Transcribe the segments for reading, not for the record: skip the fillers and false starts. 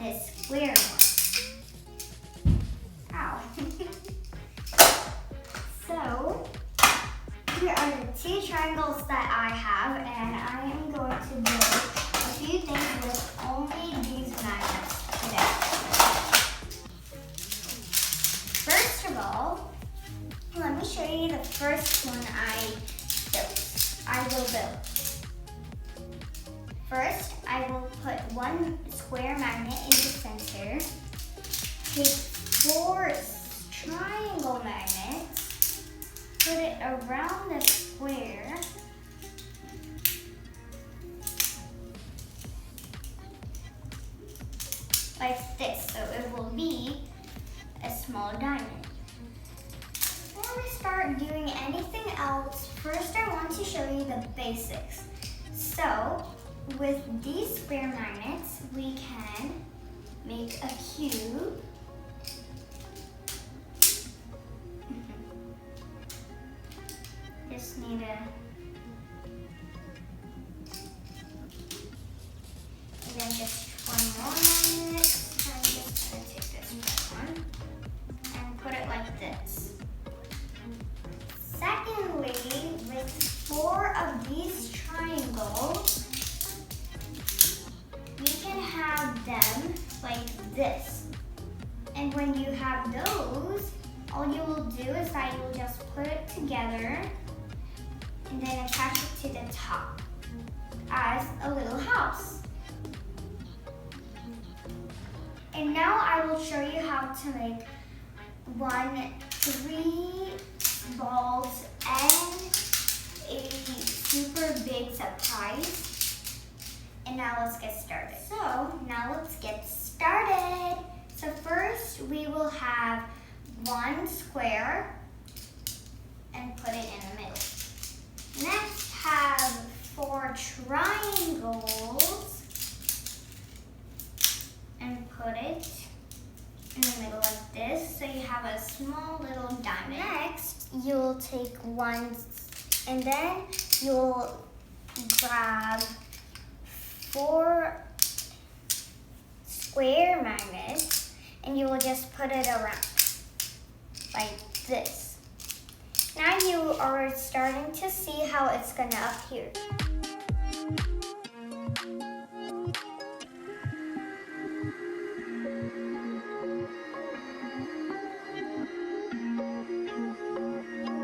his square one. Ow. So, here are the two triangles that I have, and I am going to do a few things with only these magnets today. First of all, let me show you the first one I will build. First, I will put one square magnet in the center, take 4 triangle magnets, put it around the square, like this, so it will be a small diamond. Before we start doing anything else, first I want to show you the basics. So, with these square magnets, we can make a cube. Just need and then just one more magnet. I'm just going to take this one and put it like this. Secondly, with 4 of these triangles, we can have them like this. And when you have those, all you will do is that you will just put it together and then attach it to the top as a little house. And now I will show you how to make 3 balls and a super big surprise. And now let's get started. So first we will have 1 square and put it in the middle. Next, have 4 triangles and put it in the middle like this, so you have a small little diamond. Next, you'll take 1 and then you'll grab 4 square magnets and you will just put it around like this. Now you are starting to see how it's gonna appear.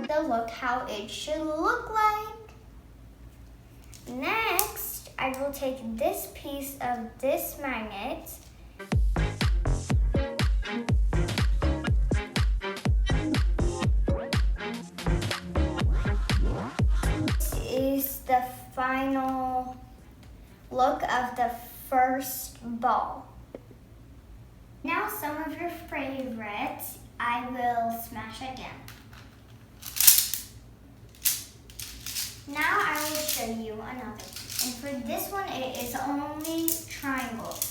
So look how it should look like. Next, I will take this piece of this magnet the final look of the first ball. Now some of your favorites, I will smash again. Now I will show you another. And for this one, it is only triangles.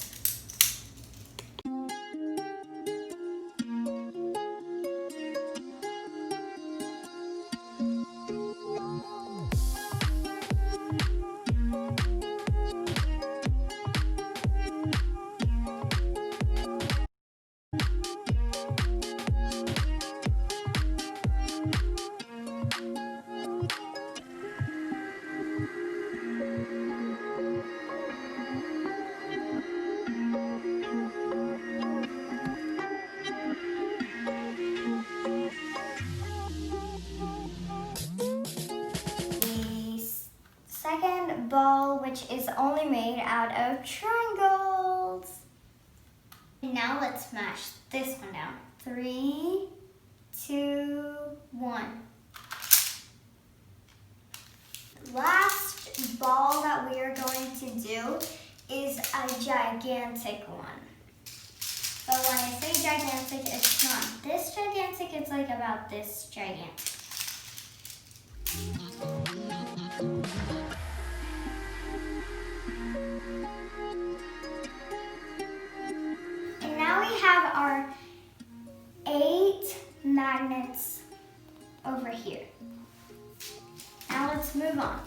Second ball, which is only made out of triangles. And now let's smash this one down. 3, 2, 1. Last ball that we are going to do is a gigantic one. But when I say gigantic, it's not this gigantic, it's like about this gigantic. And now we have our 8 magnets over here. Now let's move on.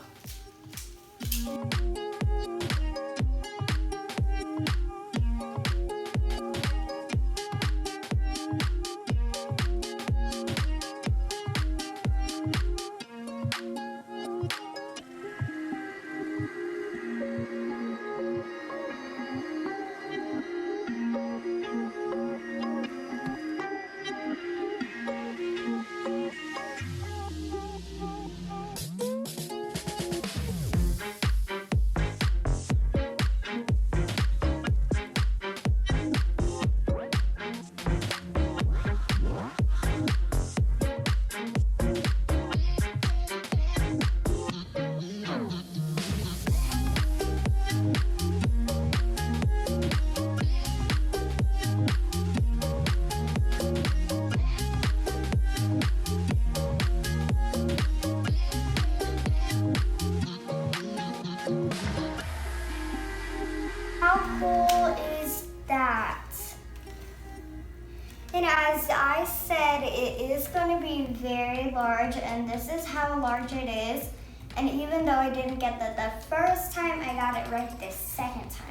going to be very large, and this is how large it is. And even though I didn't get that the first time, I got it right the second time.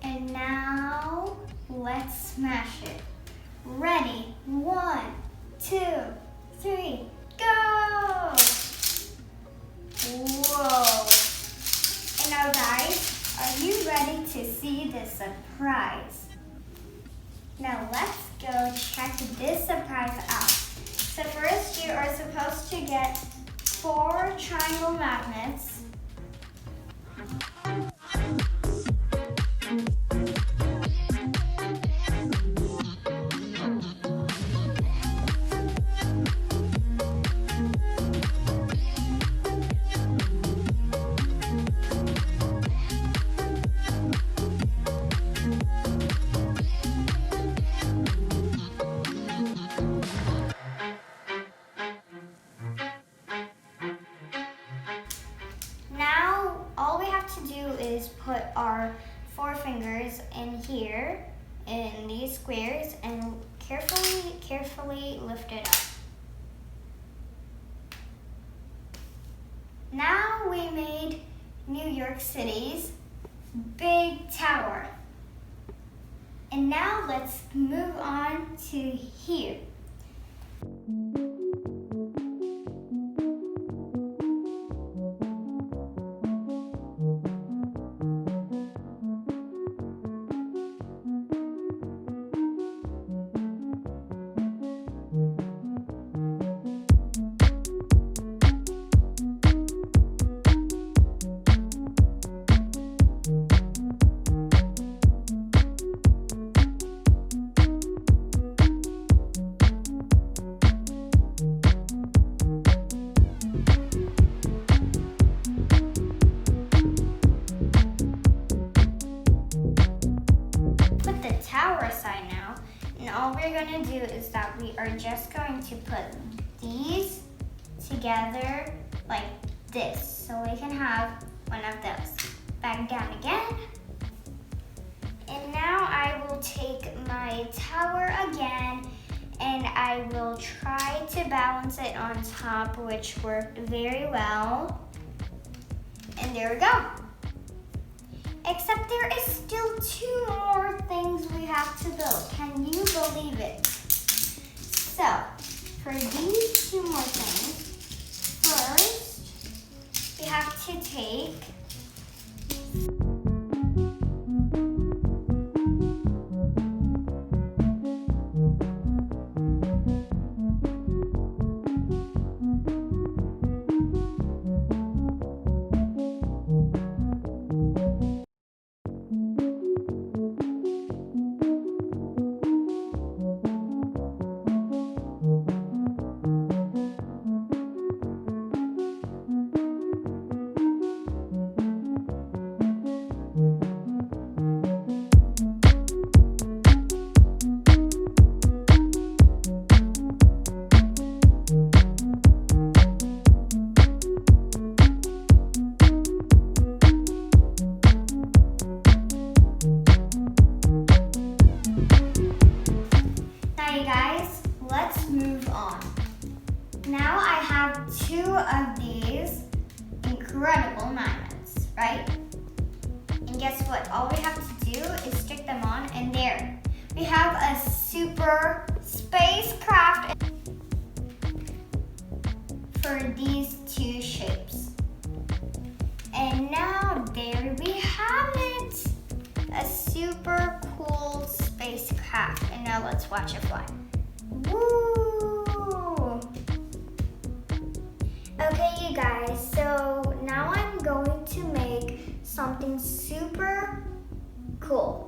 And now, let's smash it. Ready? 1, 2, 3, go! Whoa! And now guys, are you ready to see the surprise? Now let's go check this surprise out. So first you are supposed to get 4 triangle magnets. All we have to do is put our 4 fingers in here, in these squares, and carefully lift it up. Now we made New York City's big tower. And now let's move on to here. Aside now, and all we're going to do is that we are just going to put these together like this, so we can have one of those. Back down again, and now I will take my tower again, and I will try to balance it on top, which worked very well. And there we go. Except there is still 2 more things we have to build. Can you believe it? So, for these 2 more things, first, we have to take Now I have 2 of these incredible magnets, right? And guess what? All we have to do is stick them on, and there. We have a super spacecraft for these 2 shapes. And now there we have it. A super cool spacecraft. And now let's watch it fly. Woo! Okay, you guys, so now I'm going to make something super cool.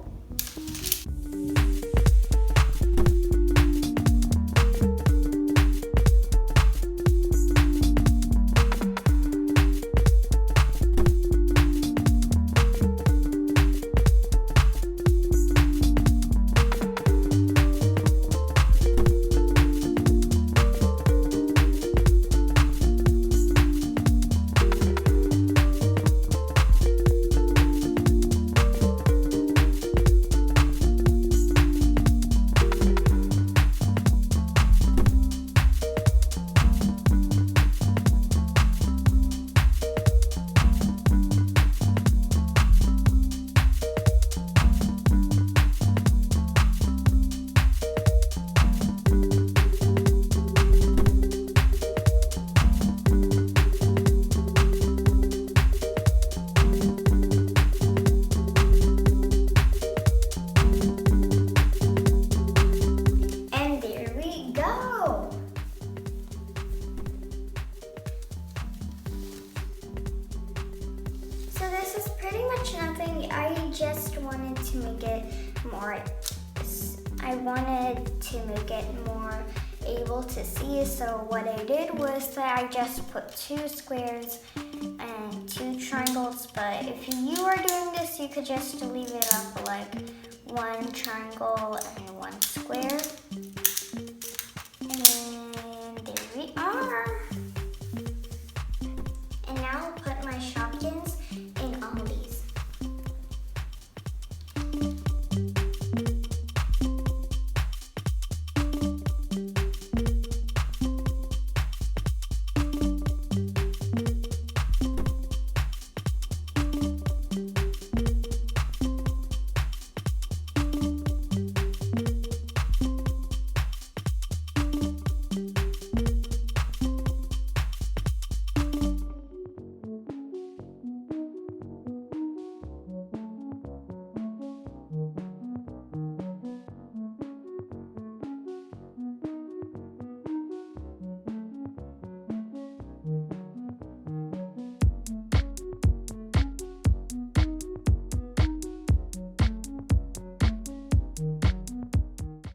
this is pretty much nothing. I just wanted to make it more, able to see. So what I did was that I just put 2 squares and 2 triangles. But if you are doing this, you could just leave it up like 1 triangle and 1 square.